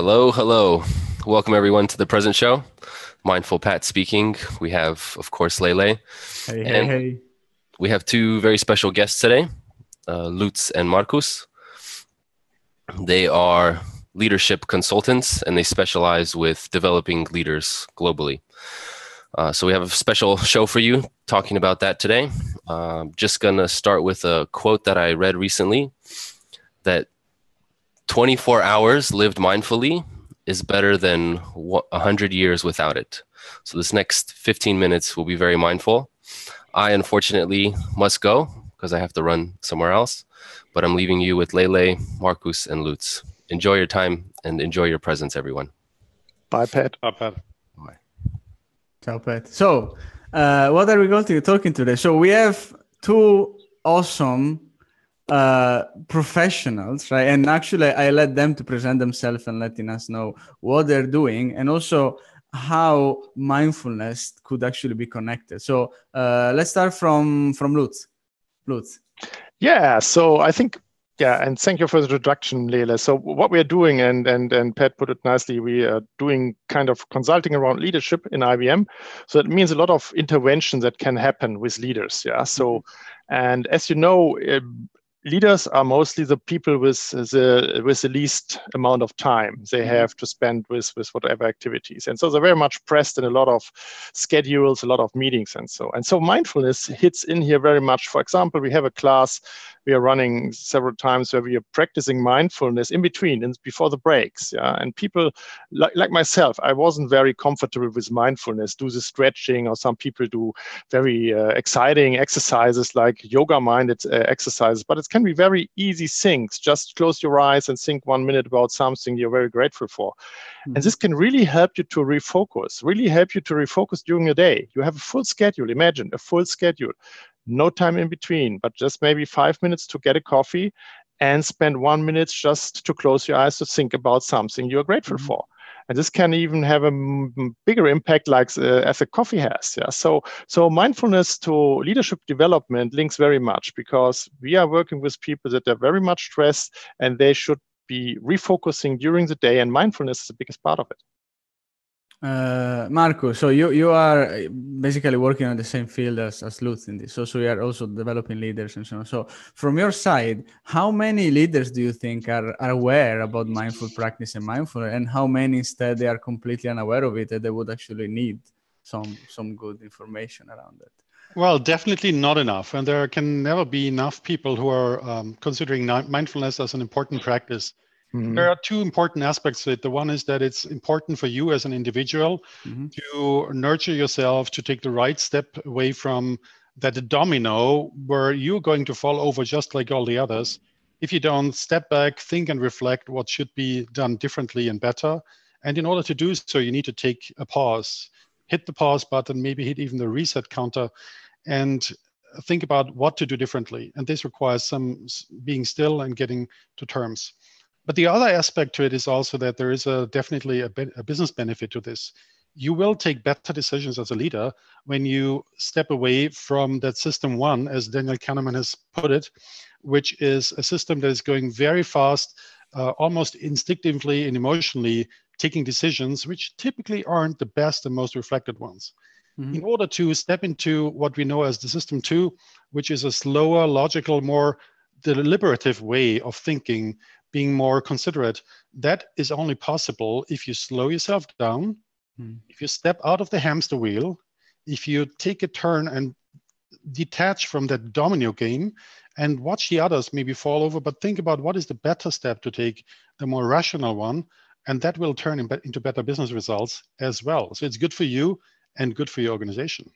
Hello, hello. Welcome everyone to the present show. MindfulPat speaking. We have, of course, Lele. Hey. We have two very special guests today, Lutz and Marcus. They are leadership consultants and they specialize with developing leaders globally. So we have a special show for you talking about that today. Just gonna start with a quote that I read recently, that 24 hours lived mindfully is better than 100 years without it. So this next 15 minutes will be very mindful. I unfortunately must go because I have to run somewhere else, but I'm leaving you with Lele, Marcus, and Lutz. Enjoy your time and enjoy your presence, everyone. Bye, Pat. Bye, Pat. Bye. Ciao, Pat. So, what are we going to be talking today? So we have two awesome professionals, right? And actually, I let them to present themselves and letting us know what they're doing, and also how mindfulness could actually be connected. So let's start from Lutz. Yeah, so I think, and thank you for the introduction, Lele. So what we are doing, and Pat put it nicely, we are doing kind of consulting around leadership in IBM. So it means a lot of interventions that can happen with leaders. Yeah. So, and as you know, leaders are mostly the people with the least amount of time they have to spend with whatever activities. And so they're very much pressed in a lot of schedules, a lot of meetings and so. And so mindfulness hits in here very much. For example, we have a class we are running several times where we are practicing mindfulness in between and before the breaks. Yeah. And people like myself, I wasn't very comfortable with mindfulness, do the stretching, or some people do very exciting exercises like yoga-minded exercises, but it can be very easy things. Just close your eyes and think 1 minute about something you're very grateful for. Mm-hmm. And this can really help you to refocus, during the day. You have a full schedule. Imagine a full schedule, no time in between, but just maybe 5 minutes to get a coffee and spend 1 minute just to close your eyes to think about something you're grateful for. And this can even have a bigger impact as a coffee has. Yeah. So mindfulness to leadership development links very much, because we are working with people that are very much stressed and they should be refocusing during the day, and mindfulness is the biggest part of it. Marco, so you are basically working on the same field as Lutz in this. So you are also developing leaders and so on. So from your side, how many leaders do you think are aware about mindful practice and mindfulness, and how many instead they are completely unaware of it and they would actually need some good information around it? Well, definitely not enough. And there can never be enough people who are considering mindfulness as an important practice. Mm-hmm. There are two important aspects to it. The one is that it's important for you as an individual to nurture yourself, to take the right step away from that domino where you're going to fall over just like all the others. If you don't step back, think and reflect what should be done differently and better. And in order to do so, you need to take a pause, hit the pause button, maybe hit even the reset counter, and think about what to do differently. And this requires some being still and getting to terms. But the other aspect to it is also that there is definitely a business benefit to this. You will take better decisions as a leader when you step away from that system one, as Daniel Kahneman has put it, which is a system that is going very fast, almost instinctively and emotionally taking decisions, which typically aren't the best and most reflected ones. Mm-hmm. In order to step into what we know as the system two, which is a slower, logical, more deliberative way of thinking, being more considerate, that is only possible if you slow yourself down, if you step out of the hamster wheel, if you take a turn and detach from that domino game and watch the others maybe fall over, but think about what is the better step to take, the more rational one, and that will turn into better business results as well. So it's good for you and good for your organization.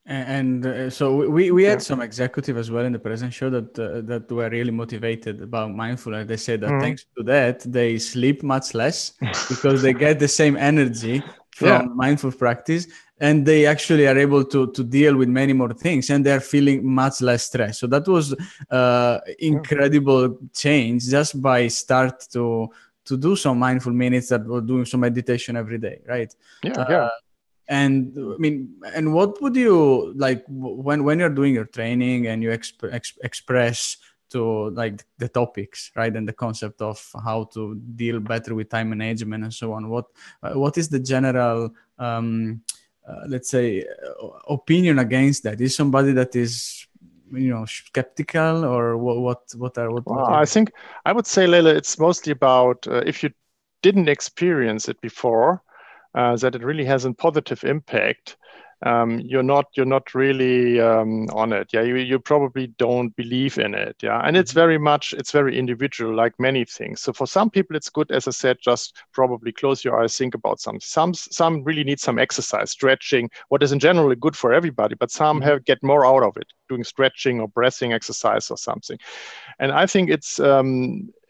And so we had some executive as well in the present show that were really motivated about mindfulness. They said that thanks to that, they sleep much less because they get the same energy from mindful practice, and they actually are able to deal with many more things, and they're feeling much less stress. So that was incredible change just by start to do some mindful minutes that were doing some meditation every day, right? And I mean, and what would you like when you're doing your training and you express to like the topics, right? And the concept of how to deal better with time management and so on. What is the general, let's say, opinion against that? Is somebody that is, skeptical, or I think I would say, Lele, it's mostly about if you didn't experience it before, that it really has a positive impact. You're not really on it. Yeah, you probably don't believe in it. Yeah, and it's very individual, like many things. So for some people, it's good, as I said, just probably close your eyes, think about something. Some really need some exercise, stretching, what is in general good for everybody, but some get more out of it, doing stretching or breathing exercise or something. And I think it's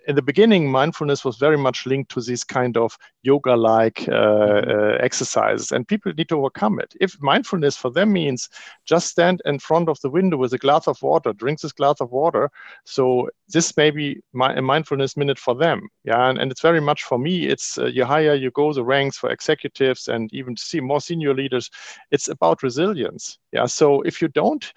in the beginning, mindfulness was very much linked to these kind of yoga-like exercises, and people need to overcome it. If mindfulness for them means just stand in front of the window with a glass of water, drink this glass of water, so this may be a mindfulness minute for them. Yeah, and it's very much for me. It's you higher you go the ranks for executives and even see more senior leaders. It's about resilience. Yeah, so if you don't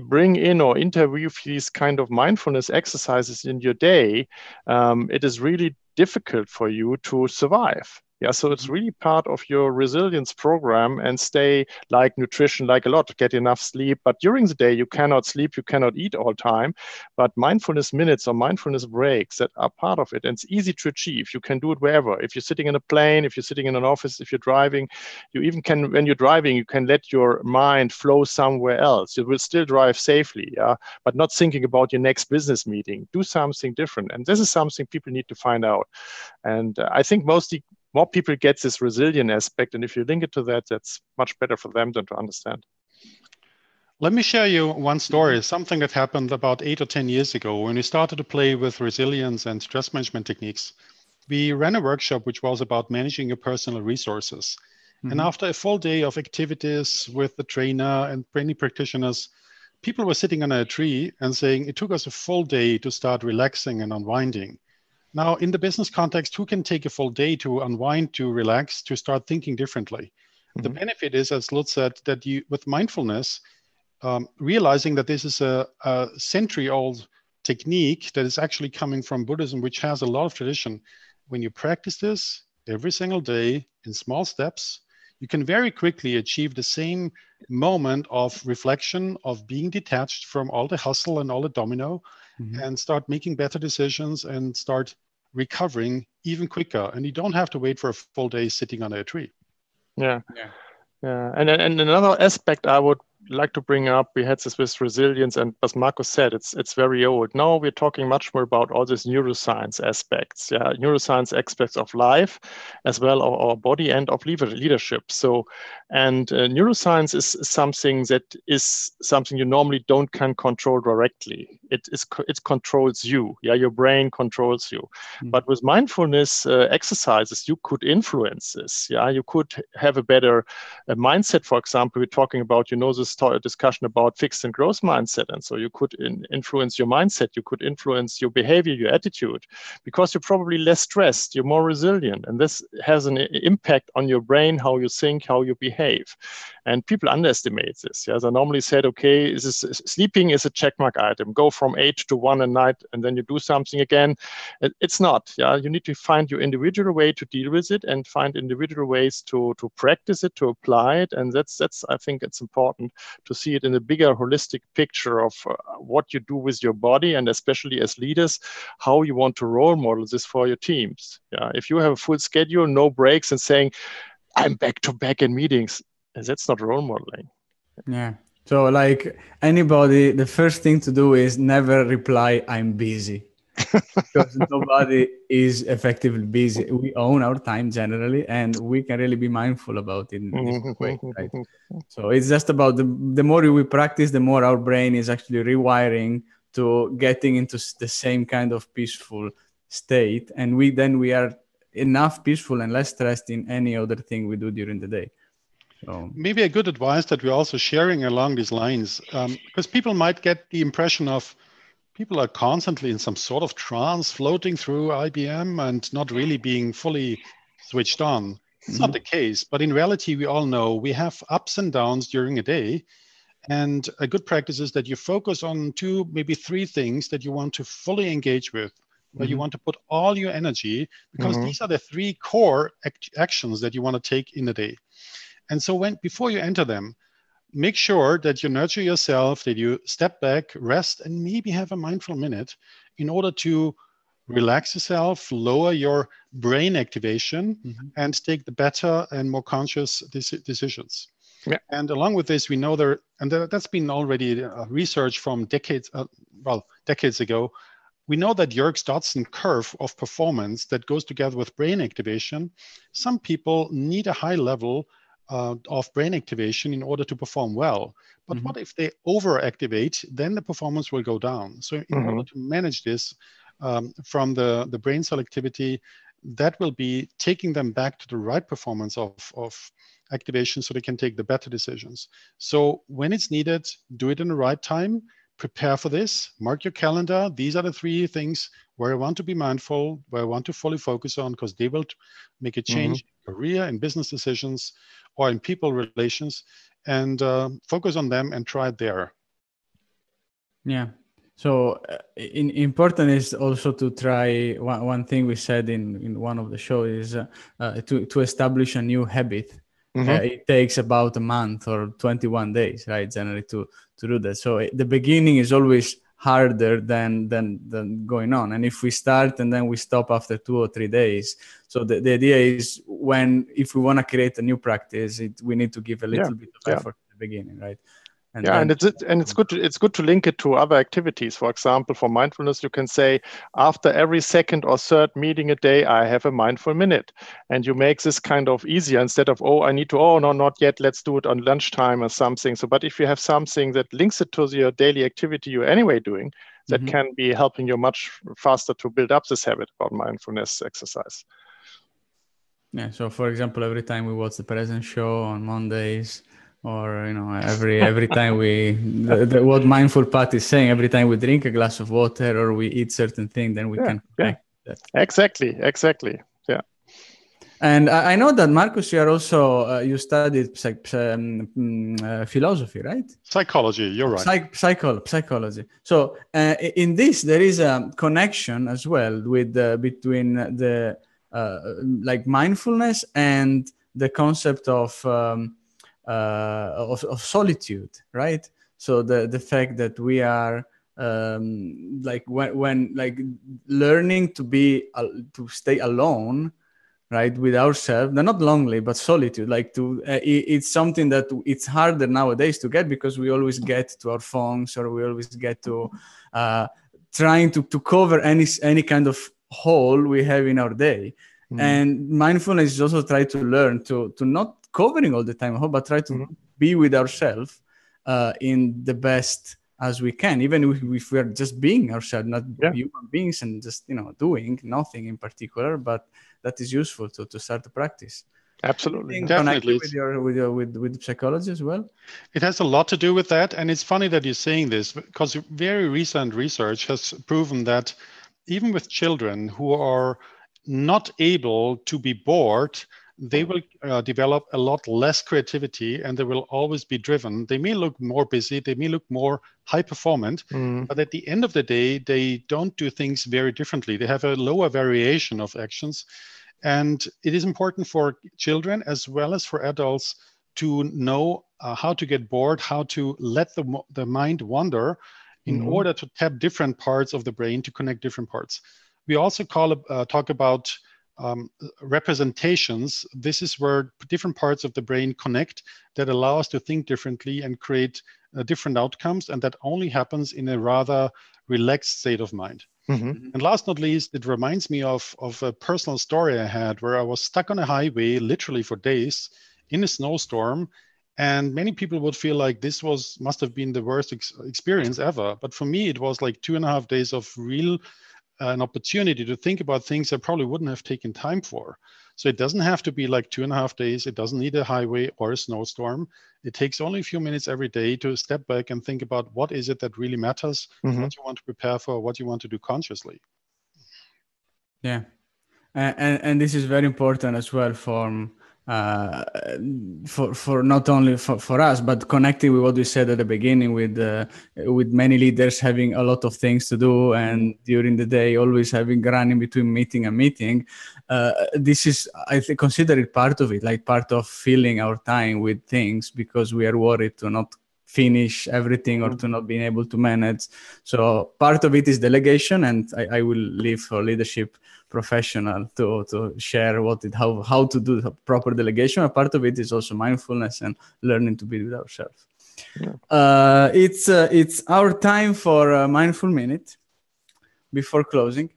bring in or interweave these kind of mindfulness exercises in your day, it is really difficult for you to survive. Yeah, so it's really part of your resilience program, and stay like nutrition, like a lot, get enough sleep. But during the day, you cannot sleep, you cannot eat all time. But mindfulness minutes or mindfulness breaks that are part of it. And it's easy to achieve. You can do it wherever. If you're sitting in a plane, if you're sitting in an office, if you're driving, you even can, when you're driving, you can let your mind flow somewhere else. You will still drive safely, yeah, but not thinking about your next business meeting. Do something different. And this is something people need to find out. And I think more people get this resilient aspect, and if you link it to that, that's much better for them than to understand. Let me share you one story, something that happened about 8 or 10 years ago when we started to play with resilience and stress management techniques. We ran a workshop which was about managing your personal resources. And after a full day of activities with the trainer and training practitioners, people were sitting under a tree and saying, it took us a full day to start relaxing and unwinding. Now, in the business context, who can take a full day to unwind, to relax, to start thinking differently? The benefit is, as Lutz said, that you, with mindfulness, realizing that this is a century-old technique that is actually coming from Buddhism, which has a lot of tradition. When you practice this every single day in small steps, you can very quickly achieve the same moment of reflection, of being detached from all the hustle and all the domino, and start making better decisions and start recovering even quicker. And you don't have to wait for a full day sitting under a tree. Yeah. And another aspect I would like to bring up, we had this with resilience, and as Marcus said, it's very old. Now we're talking much more about all these neuroscience aspects, neuroscience aspects of life, as well as our body and of leadership. So, and neuroscience is something you normally can control directly. It controls you. Yeah, your brain controls you. But with mindfulness exercises, you could influence this. Yeah, you could have a better mindset. For example, we're talking about, this discussion about fixed and growth mindset. And so you could influence your mindset, you could influence your behavior, your attitude, because you're probably less stressed, you're more resilient. And this has an impact on your brain, how you think, how you behave. And people underestimate this. Yeah, they normally said, okay, sleeping is a checkmark item. Go from 8 to 1 at night, and then you do something again. It's not. Yeah, you need to find your individual way to deal with it, and find individual ways to practice it, to apply it. And that's I think it's important to see it in a bigger holistic picture of what you do with your body, and especially as leaders, how you want to role model this for your teams. Yeah, if you have a full schedule, no breaks, and saying, I'm back to back in meetings, that's not role modeling. Yeah. So like anybody, the first thing to do is never reply, I'm busy. Because nobody is effectively busy. We own our time generally, and we can really be mindful about it in different ways, right? So it's just about the more we practice, the more our brain is actually rewiring to getting into the same kind of peaceful state. And we are enough peaceful and less stressed in any other thing we do during the day. So maybe a good advice that we're also sharing along these lines, because people might get the impression of people are constantly in some sort of trance, floating through IBM and not really being fully switched on. It's not the case, but in reality, we all know we have ups and downs during a day. And a good practice is that you focus on 2, maybe 3 things that you want to fully engage with, where you want to put all your energy, because these are the 3 core actions that you want to take in a day. And so before you enter them, make sure that you nurture yourself, that you step back, rest, and maybe have a mindful minute in order to relax yourself, lower your brain activation, and take the better and more conscious decisions. Yeah. And along with this, we know that's been already research from decades ago. We know that Yerkes Dodson curve of performance that goes together with brain activation. Some people need a high level of brain activation in order to perform well. But what if they overactivate? Then the performance will go down. So in order to manage this from the brain selectivity, that will be taking them back to the right performance of activation so they can take the better decisions. So when it's needed, do it in the right time. Prepare for this, mark your calendar. These are the 3 things where I want to be mindful, where I want to fully focus on, because they will make a change in career, in business decisions, or in people relations, and focus on them and try it there. Yeah. So important is also to try one thing we said in one of the shows is to establish a new habit. It takes about a month or 21 days, right, generally to do that. So the beginning is always harder than going on. And if we start and then we stop after 2 or 3 days, so the idea is if we want to create a new practice, we need to give a little bit of effort at the beginning, right? And it's good to link it to other activities. For example, for mindfulness, you can say after every 2nd or 3rd meeting a day, I have a mindful minute, and you make this kind of easier instead of no, not yet. Let's do it on lunchtime or something. So, but if you have something that links it to your daily activity you're anyway doing, that can be helping you much faster to build up this habit about mindfulness exercise. Yeah. So, for example, every time we watch the Present Show on Mondays, or every time what MindfulPat is saying, every time we drink a glass of water or we eat certain thing, then we can connect that. Exactly. Yeah. And I know that Marcus, you are also you studied philosophy, right? Psychology. You're right. Psychology. So in this, there is a connection as well with between the like mindfulness and the concept of solitude, right? So the fact that we are like when like learning to stay alone, right, with ourselves. They're not lonely, but solitude. Like it's something that it's harder nowadays to get because we always get to our phones, or we always get to trying to cover any kind of hole we have in our day. And mindfulness is also try to learn to not covering all the time, but try to be with ourselves in the best as we can, even if we are just being ourselves, not human beings, and just doing nothing in particular, but that is useful to start the practice. Absolutely, definitely. With psychology as well. It has a lot to do with that, and it's funny that you're saying this because very recent research has proven that even with children who are not able to be bored, they will develop a lot less creativity, and they will always be driven. They may look more busy, they may look more high performant, but at the end of the day, they don't do things very differently. They have a lower variation of actions. And it is important for children as well as for adults to know how to get bored, how to let the mind wander in order to tap different parts of the brain to connect different parts. We also talk about representations. This is where different parts of the brain connect that allow us to think differently and create different outcomes. And that only happens in a rather relaxed state of mind. And last but not least, it reminds me of a personal story I had where I was stuck on a highway literally for days in a snowstorm. And many people would feel like this must have been the worst experience ever. But for me, it was like 2.5 days of real an opportunity to think about things I probably wouldn't have taken time for. So it doesn't have to be like 2.5 days. It doesn't need a highway or a snowstorm. It takes only a few minutes every day to step back and think about what is it that really matters, what you want to prepare for, what you want to do consciously. Yeah. And this is very important as well for for not only for us, but connecting with what we said at the beginning with many leaders having a lot of things to do, and during the day always having running between meeting and meeting. This is, I consider it part of it, like part of filling our time with things, because we are worried to not finish everything or to not being able to manage. So part of it is delegation, and I will leave for leadership professional to share how to do proper delegation. A part of it is also mindfulness and learning to be with ourselves. It's our time for a mindful minute before closing.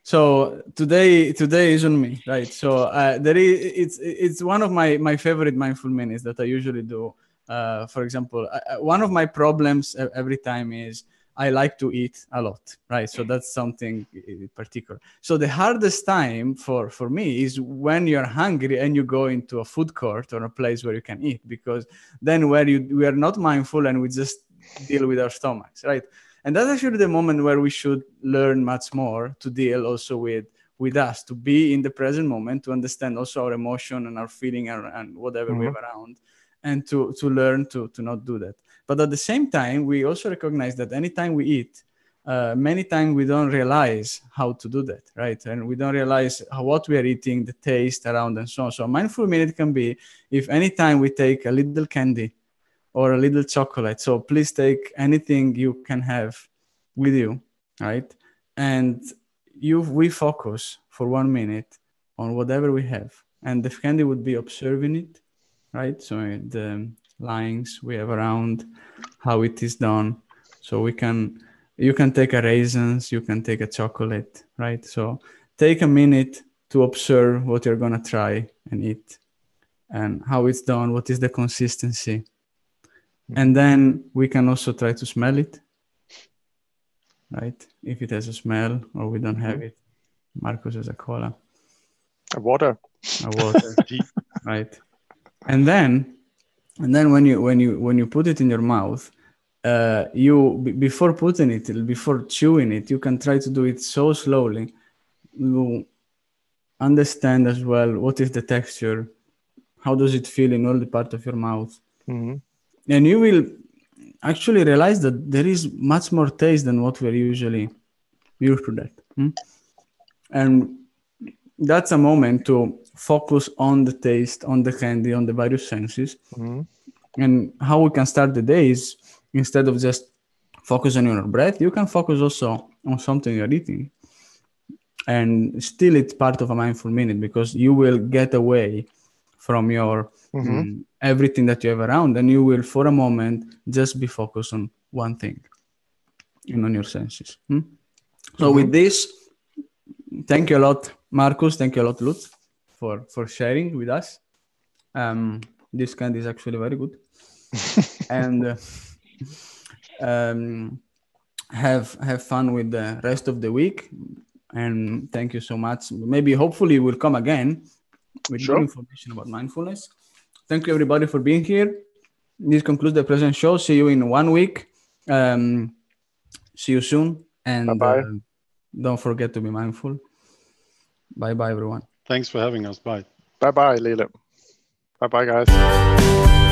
So today is on me, right? So it's one of my favorite mindful minutes that I usually do. For example, one of my problems every time is I like to eat a lot, right? So that's something in particular. So the hardest time for me is when you're hungry and you go into a food court or a place where you can eat, because then we are not mindful and we just deal with our stomachs, right? And that's actually the moment where we should learn much more to deal also with us, to be in the present moment, to understand also our emotion and our feeling and whatever we have around, and to learn to not do that. But at the same time, we also recognize that anytime we eat, many times we don't realize how to do that, right? And we don't realize what we are eating, the taste around, and so on. So a mindful minute can be if anytime we take a little candy or a little chocolate. So please take anything you can have with you, right? And we focus for 1 minute on whatever we have. And the candy would be observing it, right? So the lines we have around, how it is done. So you can take a raisins, you can take a chocolate, right? So take a minute to observe what you're gonna try and eat and how it's done, what is the consistency. And then we can also try to smell it, right? If it has a smell or we don't have it. Marcus has a cola. A water. Right? And then when you put it in your mouth, before putting it, before chewing it, you can try to do it so slowly. You understand as well what is the texture, how does it feel in all the part of your mouth, and you will actually realize that there is much more taste than what we're usually used to that. And that's a moment to focus on the taste, on the candy, on the various senses. And how we can start the day is, instead of just focusing on your breath, you can focus also on something you're eating. And still it's part of a mindful minute, because you will get away from your everything that you have around, and you will for a moment just be focused on one thing and on your senses. So with this, thank you a lot, Marcus. Thank you a lot, Lutz, for sharing with us. This candy is actually very good. And have fun with the rest of the week. And thank you so much. Maybe hopefully we'll come again with more information about mindfulness. Thank you everybody for being here. This concludes the present show. See you in 1 week. See you soon. And don't forget to be mindful. Bye-bye, everyone. Thanks for having us. Bye. Bye-bye, Lele. Bye-bye, guys.